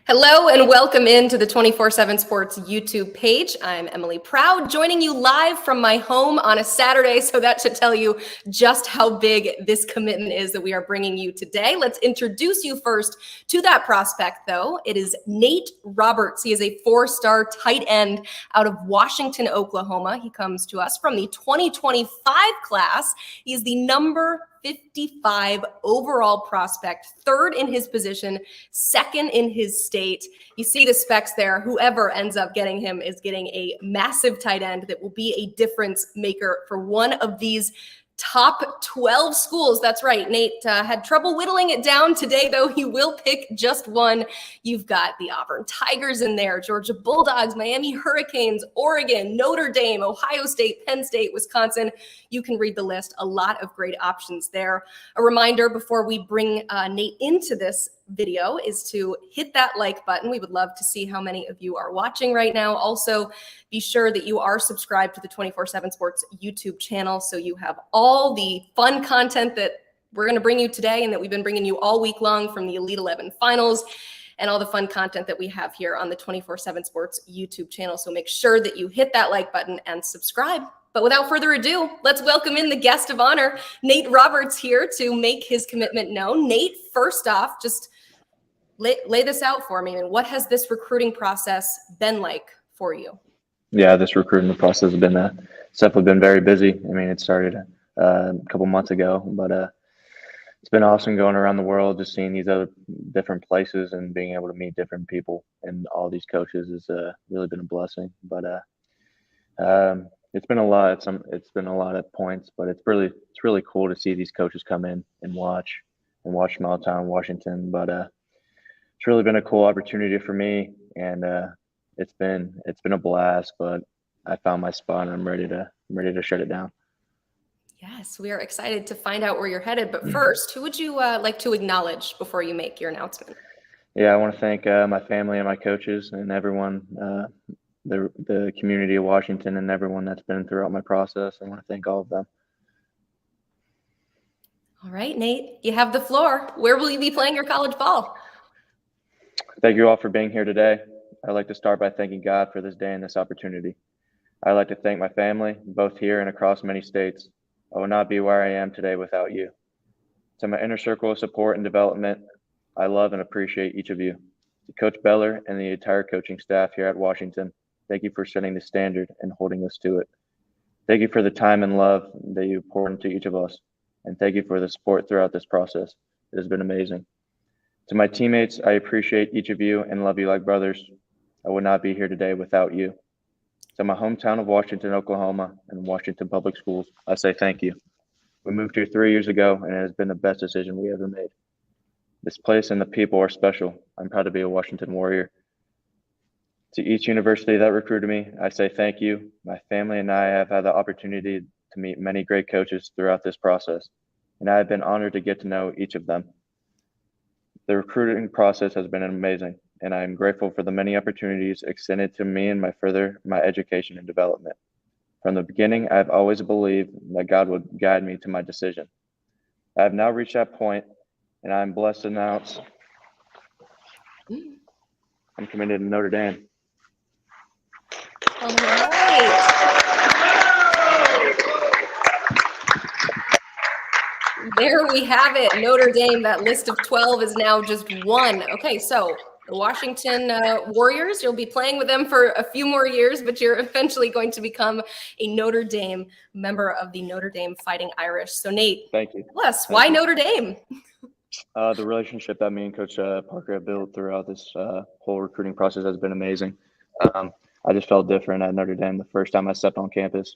Hello and welcome into the 247 Sports YouTube page. I'm Emily Proud, joining you live from my home on a Saturday, so that should tell you just how big this commitment is that we are bringing you today. Let's introduce you first to that prospect, though. It is Nate Roberts. He is a four-star tight end out of Washington, Oklahoma. He comes to us from the 2025 class. He is the number 55 overall prospect, third in his position, second in his state. You see the specs there. Whoever ends up getting him is getting a massive tight end that will be a difference maker for one of these top 12 schools. That's right. Nate had trouble whittling it down today, though. He will pick just one. You've got the Auburn Tigers in there, Georgia Bulldogs, Miami Hurricanes, Oregon, Notre Dame, Ohio State, Penn State, Wisconsin. You can read the list. A lot of great options there. A reminder before we bring Nate into this video is to hit that like button. We would love to see how many of you are watching right now. Also, be sure that you are subscribed to the 247 Sports YouTube channel so you have all the fun content that we're going to bring you today and that we've been bringing you all week long, from the Elite 11 finals and all the fun content that we have here on the 247 Sports YouTube channel. So make sure that you hit that like button and subscribe. But without further ado, let's welcome in the guest of honor, Nate Roberts, here to make his commitment known. Nate, first off, just lay this out for me. And what has this recruiting process been like for you? Yeah, this recruiting process has been it's definitely been very busy. I mean, it started a couple months ago, but it's been awesome going around the world, just seeing these other different places and being able to meet different people and all these coaches has really been a blessing. But it's been a lot. It's been a lot of points, but it's really cool to see these coaches come in and watch Small Town Washington. But it's really been a cool opportunity for me, and it's been a blast. But I found my spot, and I'm ready to shut it down. Yes, we are excited to find out where you're headed. But first, who would you like to acknowledge before you make your announcement? Yeah, I want to thank my family and my coaches and everyone, the community of Washington and everyone that's been throughout my process. I want to thank all of them. All right, Nate, you have the floor. Where will you be playing your college ball? Thank you all for being here today. I'd like to start by thanking God for this day and this opportunity. I'd like to thank my family, both here and across many states. I would not be where I am today without you. To my inner circle of support and development, I love and appreciate each of you. To Coach Beller and the entire coaching staff here at Washington, thank you for setting the standard and holding us to it. Thank you for the time and love that you poured into each of us. And thank you for the support throughout this process. It has been amazing. To my teammates, I appreciate each of you and love you like brothers. I would not be here today without you. To my hometown of Washington, Oklahoma, and Washington Public Schools, I say thank you. We moved here 3 years ago, and it has been the best decision we ever made. This place and the people are special. I'm proud to be a Washington Warrior. To each university that recruited me, I say thank you. My family and I have had the opportunity to meet many great coaches throughout this process, and I have been honored to get to know each of them. The recruiting process has been amazing, and I am grateful for the many opportunities extended to me and my education and development. From the beginning, I have always believed that God would guide me to my decision. I have now reached that point, and I am blessed to announce I'm committed to Notre Dame. All right. There we have it. Notre Dame, that list of 12 is now just one. Okay, so the Washington Warriors, you'll be playing with them for a few more years, but you're eventually going to become a Notre Dame member of the Notre Dame Fighting Irish. So Nate, thank you. Tell us, why Notre Dame? The relationship that me and Coach Parker have built throughout this whole recruiting process has been amazing. I just felt different at Notre Dame the first time I stepped on campus.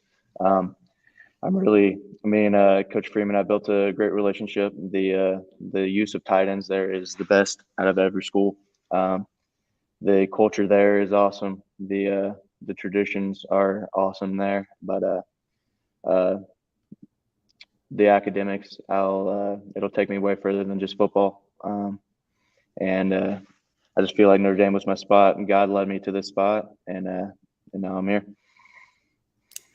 Me and Coach Freeman have built a great relationship. The use of tight ends there is the best out of every school. The culture there is awesome. The traditions are awesome there, but the academics, it'll take me way further than just football. I just feel like Notre Dame was my spot, and God led me to this spot, and now I'm here.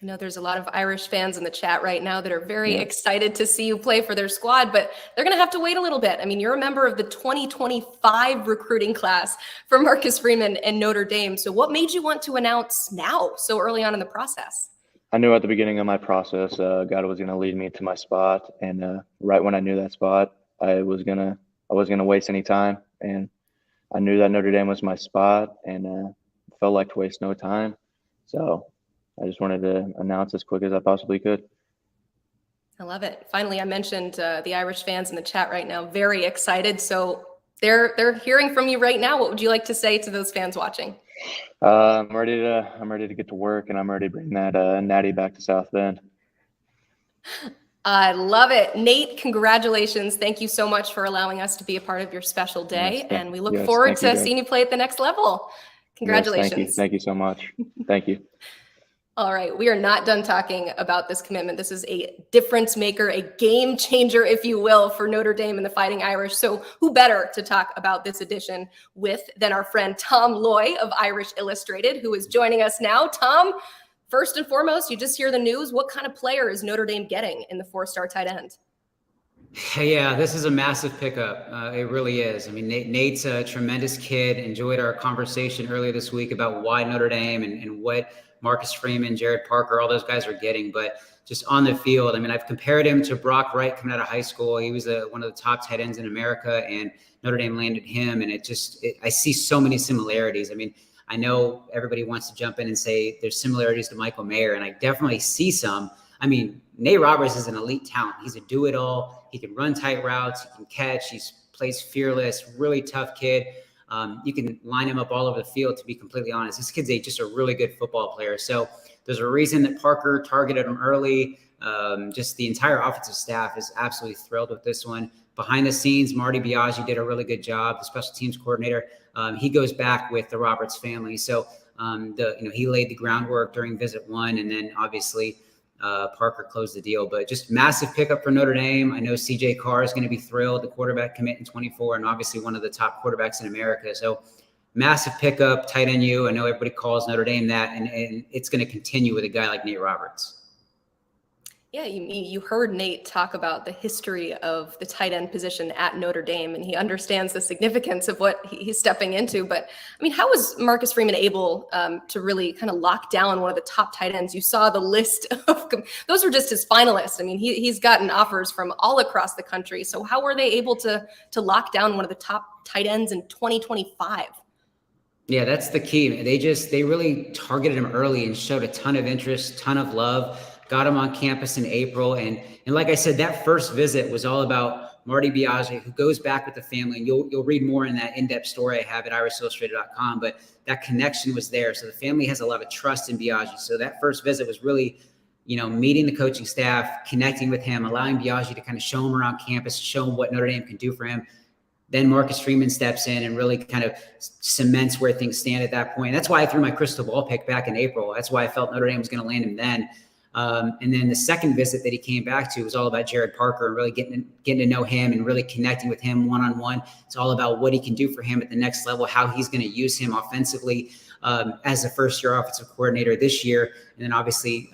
I know there's a lot of Irish fans in the chat right now that are very excited to see you play for their squad, but they're going to have to wait a little bit. I mean, you're a member of the 2025 recruiting class for Marcus Freeman and Notre Dame. So what made you want to announce now so early on in the process? I knew at the beginning of my process, God was going to lead me to my spot. And right when I knew that spot, I wasn't going to waste any time. And I knew that Notre Dame was my spot, and felt like to waste no time. So I just wanted to announce as quick as I possibly could. I love it. Finally, I mentioned the Irish fans in the chat right now, very excited. So they're hearing from you right now. What would you like to say to those fans watching? I'm ready to get to work, and I'm ready to bring that natty back to South Bend. I love it. Nate, congratulations. Thank you so much for allowing us to be a part of your special day. Yes, and we look forward to seeing you play at the next level. Congratulations. Yes, thank you so much. Thank you. All right, we are not done talking about this commitment. This is a difference maker, a game changer, if you will, for Notre Dame and the Fighting Irish. So who better to talk about this edition with than our friend Tom Loy of Irish Illustrated, who is joining us now. Tom, first and foremost, you just hear the news. What kind of player is Notre Dame getting in the 4-star tight end? Yeah, this is a massive pickup. It really is. I mean, Nate's a tremendous kid. Enjoyed our conversation earlier this week about why Notre Dame and what Marcus Freeman, Jared Parker, all those guys are getting. But just on the field, I mean, I've compared him to Brock Wright coming out of high school. He was one of the top tight ends in America, and Notre Dame landed him. And I see so many similarities. I mean, I know everybody wants to jump in and say there's similarities to Michael Mayer, and I definitely see some. I mean, Nate Roberts is an elite talent. He's a do-it-all. He can run tight routes. He can catch. He plays fearless, really tough kid. You can line him up all over the field, to be completely honest. This kid's just a really good football player. So there's a reason that Parker targeted him early. Just the entire offensive staff is absolutely thrilled with this one. Behind the scenes, Marty Biaggi did a really good job, the special teams coordinator. He goes back with the Roberts family. So he laid the groundwork during visit 1, and then obviously Parker closed the deal. But just massive pickup for Notre Dame. I know CJ Carr is going to be thrilled, the quarterback commit in 24, and obviously one of the top quarterbacks in America. So massive pickup, tight end U. I know everybody calls Notre Dame that, and it's going to continue with a guy like Nate Roberts. Yeah, you heard Nate talk about the history of the tight end position at Notre Dame, and he understands the significance of what he's stepping into. But I mean, how was Marcus Freeman able to really kind of lock down one of the top tight ends? You saw the list of those were just his finalists. I mean, he's gotten offers from all across the country. So how were they able to lock down one of the top tight ends in 2025? Yeah, that's the key. They really targeted him early and showed a ton of interest, ton of love. Got him on campus in April. And like I said, that first visit was all about Marty Biaggi, who goes back with the family. And you'll read more in that in-depth story I have at irishillustrated.com. But that connection was there. So the family has a lot of trust in Biaggi. So that first visit was really, meeting the coaching staff, connecting with him, allowing Biaggi to kind of show him around campus, show him what Notre Dame can do for him. Then Marcus Freeman steps in and really kind of cements where things stand at that point. And that's why I threw my crystal ball pick back in April. That's why I felt Notre Dame was going to land him then. And then the second visit that he came back to was all about Jared Parker and really getting to know him and really connecting with him one-on-one. It's all about what he can do for him at the next level, how he's going to use him offensively as a first-year offensive coordinator this year. And then obviously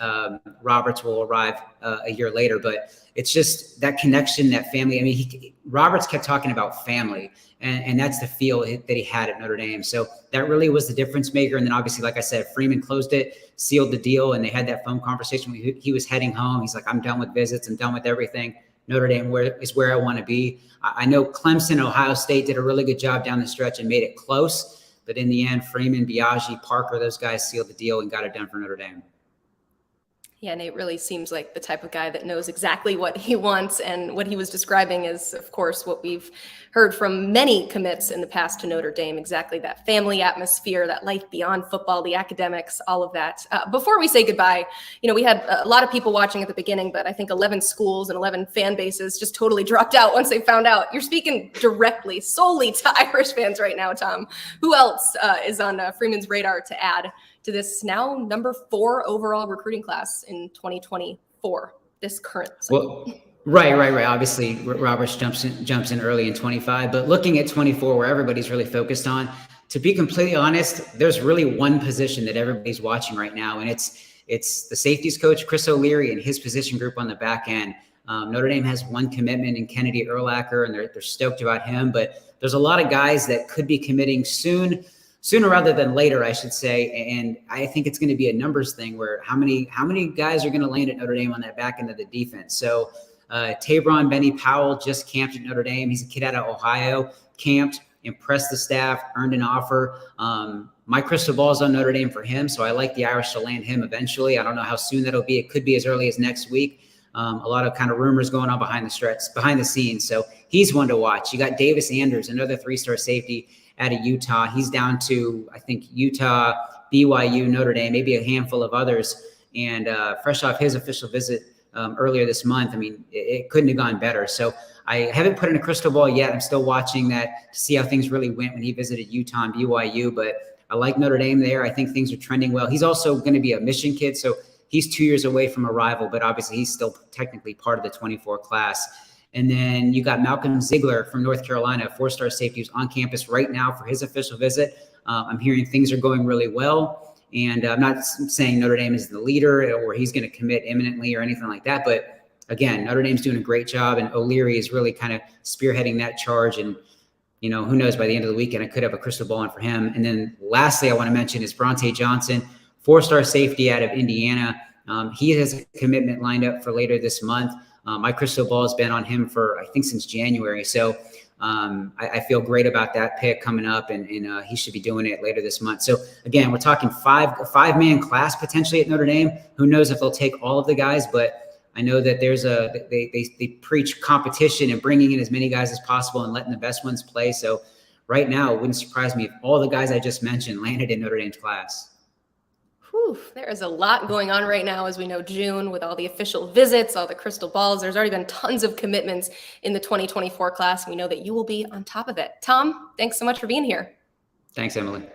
Roberts will arrive a year later. But it's just that connection, that family. I mean, Roberts kept talking about family, and that's the feel that he had at Notre Dame. So that really was the difference maker. And then obviously, like I said, Freeman closed it, sealed the deal, and they had that phone conversation when he was heading home. He's like, I'm done with visits. I'm done with everything. Notre Dame is where I want to be. I know Clemson, Ohio State did a really good job down the stretch and made it close. But in the end, Freeman, Biaggi, Parker, those guys sealed the deal and got it done for Notre Dame. Yeah, Nate really seems like the type of guy that knows exactly what he wants. And what he was describing is, of course, what we've heard from many commits in the past to Notre Dame, exactly that family atmosphere, that life beyond football, the academics, all of that. Before we say goodbye, we had a lot of people watching at the beginning, but I think 11 schools and 11 fan bases just totally dropped out once they found out. You're speaking directly, solely to Irish fans right now, Tom. Who else is on Freeman's radar to add to this now number 4 overall recruiting class in 2024, this current cycle? Well, right. Obviously, Roberts jumps in early in 25, but looking at 24, where everybody's really focused on, to be completely honest, there's really one position that everybody's watching right now, and it's it's the safeties coach, Chris O'Leary, and his position group on the back end. Notre Dame has one commitment in Kennedy Urlacher, and they're stoked about him. But there's a lot of guys that could be committing sooner rather than later, I should say. And I think it's going to be a numbers thing where how many guys are going to land at Notre Dame on that back end of the defense. So Tabron Benny Powell just camped at Notre Dame. He's a kid out of Ohio, camped, impressed the staff, earned an offer. My crystal ball is on Notre Dame for him, so I like the Irish to land him eventually. I don't know how soon that'll be. It could be as early as next week. A lot of kind of rumors going on behind the scenes. So he's one to watch. You got Davis Anders, another 3-star safety out of Utah. He's down to, I think, Utah, BYU, Notre Dame, maybe a handful of others. And fresh off his official visit earlier this month, I mean, it couldn't have gone better. So I haven't put in a crystal ball yet. I'm still watching that to see how things really went when he visited Utah and BYU. But I like Notre Dame there. I think things are trending well. He's also going to be a mission kid. So he's 2 years away from arrival, but obviously he's still technically part of the 24 class. And then you got Malcolm Ziegler from North Carolina, a 4-star safety who's on campus right now for his official visit. I'm hearing things are going really well. And I'm not saying Notre Dame is the leader or he's going to commit imminently or anything like that. But again, Notre Dame's doing a great job, and O'Leary is really kind of spearheading that charge. And, you know, who knows, by the end of the weekend, I could have a crystal ball on for him. And then lastly, I want to mention is Bronte Johnson, 4-star safety out of Indiana. He has a commitment lined up for later this month. My crystal ball has been on him for, I think, since January. So I feel great about that pick coming up, and he should be doing it later this month. So again, we're talking five-man class potentially at Notre Dame. Who knows if they'll take all of the guys, but I know that they preach competition and bringing in as many guys as possible and letting the best ones play. So right now, it wouldn't surprise me if all the guys I just mentioned landed in Notre Dame's class. Whew, there is a lot going on right now, as we know, June, with all the official visits, all the crystal balls. There's already been tons of commitments in the 2024 class. We know that you will be on top of it. Tom, thanks so much for being here. Thanks, Emily.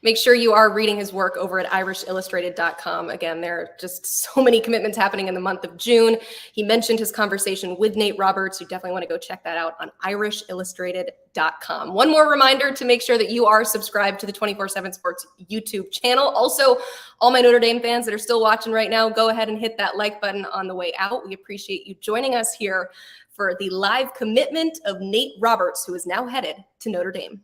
Make sure you are reading his work over at irishillustrated.com. Again, there are just so many commitments happening in the month of June. He mentioned his conversation with Nate Roberts. You definitely want to go check that out on irishillustrated.com. One more reminder to make sure that you are subscribed to the 247 Sports YouTube channel. Also, all my Notre Dame fans that are still watching right now, go ahead and hit that like button on the way out. We appreciate you joining us here for the live commitment of Nate Roberts, who is now headed to Notre Dame.